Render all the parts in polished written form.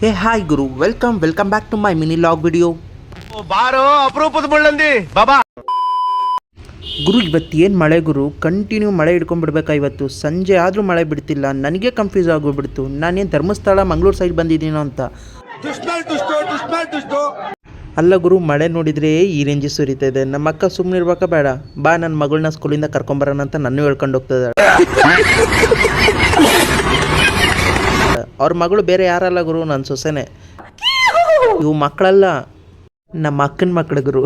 ಹೇ hi ಗುರು, welcome back to my mini log video. ಬಾರೋ ಅಪರೂಪದ ಮುಳ್ಳಂದಿ ಬಾಬಾ. ಗುರು ಇವತ್ತು ಏನು ಮಳೆ ಗುರು, ಕಂಟಿನ್ಯೂ ಮಳೆ ಹಿಡ್ಕೊಂಡ್ಬಿಡ್ಬೇಕಾ ಇವತ್ತು. ಸಂಜೆ ಆದರೂ ಮಳೆ ಬಿಡ್ತಿಲ್ಲ, ನನಗೆ ಕನ್ಫ್ಯೂಸ್ ಆಗೋಗ್ಬಿಡ್ತು. ನಾನೇನು ಧರ್ಮಸ್ಥಳ ಮಂಗಳೂರು ಸೈಡ್ ಬಂದಿದ್ದೀನೋ ಅಂತ. ಅಲ್ಲ ಗುರು, ಮಳೆ ನೋಡಿದರೆ ಈ ರೇಂಜ್ ಸುರಿತಾ ಇದೆ. ನಮ್ಮ ಅಕ್ಕ ಸುಮ್ಮನೆ ಇರ್ಬೇಕಾ ಬೇಡ, ಬಾ ನನ್ನ ಮಗಳನ್ನ ಸ್ಕೂಲಿಂದ ಕರ್ಕೊಂಬರೋಣ ಅಂತ ನನ್ನ ಹೇಳ್ಕೊಂಡು ಹೋಗ್ತದೆ. ಅವ್ರ ಮಗಳು ಬೇರೆ ಯಾರಲ್ಲ ಗುರು, ನನ್ನ ಸೊಸೆನೆ. ಇವು ಮಕ್ಕಳಲ್ಲ, ನಮ್ಮ ಅಕ್ಕನ ಮಕ್ಕಳು ಗುರು.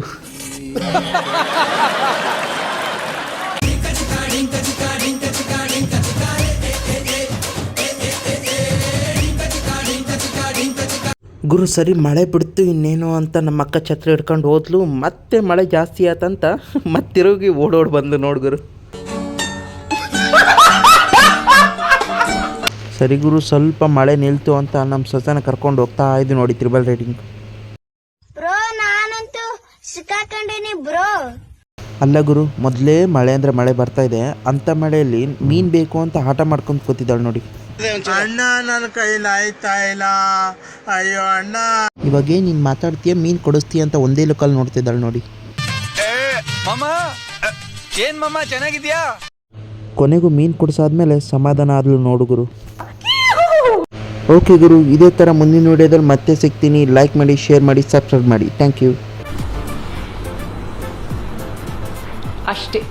ಗುರು ಸರಿ ಮಳೆ ಬಿಡ್ತು ಇನ್ನೇನು ಅಂತ ನಮ್ಮ ಅಕ್ಕ ಛತ್ರಿ ಹಿಡ್ಕೊಂಡು ಹೋದ್ಲು. ಮತ್ತೆ ಮಳೆ ಜಾಸ್ತಿ ಆತಂತ ಮತ್ತಿರೋಗಿ ಓಡೋಡ್ ಬಂದು ನೋಡ್ಗುರು. ಸರಿ ಗುರು, ಸ್ವಲ್ಪ ಮಳೆ ನಿಲ್ತು ಅಂತ ನಮ್ಮ ಸೊಸೆನ ಕರ್ಕೊಂಡು ಹೋಗ್ತಾ ಇದ್ದು ನೋಡಿ ತ್ರಿಬಲ್ ರೈಡಿಂಗ್. ಬ್ರೋ ನಾನಂತೂ ಸಿಕ್ಕಾಕೊಂಡಿನಿ ಬ್ರೋ. ಅಲ್ಲ ಗುರು, ಮೊದಲೇ ಮಳೆ ಅಂದರೆ ಮಳೆ ಬರ್ತಾ ಇದೆ, ಅಂಥ ಮಳೆಯಲ್ಲಿ ಮೀನು ಬೇಕು ಅಂತ ಆಟ ಮಾಡ್ಕೊಂಡು ಕೂತಿದ್ದಾಳೆ ನೋಡಿ. ಅಣ್ಣ ನನ್ನ ಕೈಲಿ ಆಯ್ತಾ ಇಲ್ಲ, ಅಯ್ಯೋ ಅಣ್ಣ. ಇವಾಗೇ ನೀನು ಮಾತಾಡ್ತೀಯ, ಮೀನು ಕೊಡಿಸ್ತೀಯ ಅಂತ ಒಂದೇ ಲುಕ್ಕಲ್ಲಿ ನೋಡ್ತಿದ್ದಾಳೆ ನೋಡಿ. ಏನ್ ಮಮ್ಮ ಚೆನ್ನಾಗಿದ್ಯಾ? ಕೊನೆಗೂ ಮೀನು ಕೊಡಿಸಾದ್ಮೇಲೆ ಸಮಾಧಾನ ಆದ್ಲು ನೋಡು ಗುರು. ಓಕೆ ಗುರು, ಇದೇ ಥರ ಮುಂದಿನ ವಿಡಿಯೋದಲ್ಲಿ ಮತ್ತೆ ಸಿಗ್ತೀನಿ. ಲೈಕ್ ಮಾಡಿ, ಶೇರ್ ಮಾಡಿ, ಸಬ್ಸ್ಕ್ರೈಬ್ ಮಾಡಿ. Thank you. ಅಷ್ಟೇ.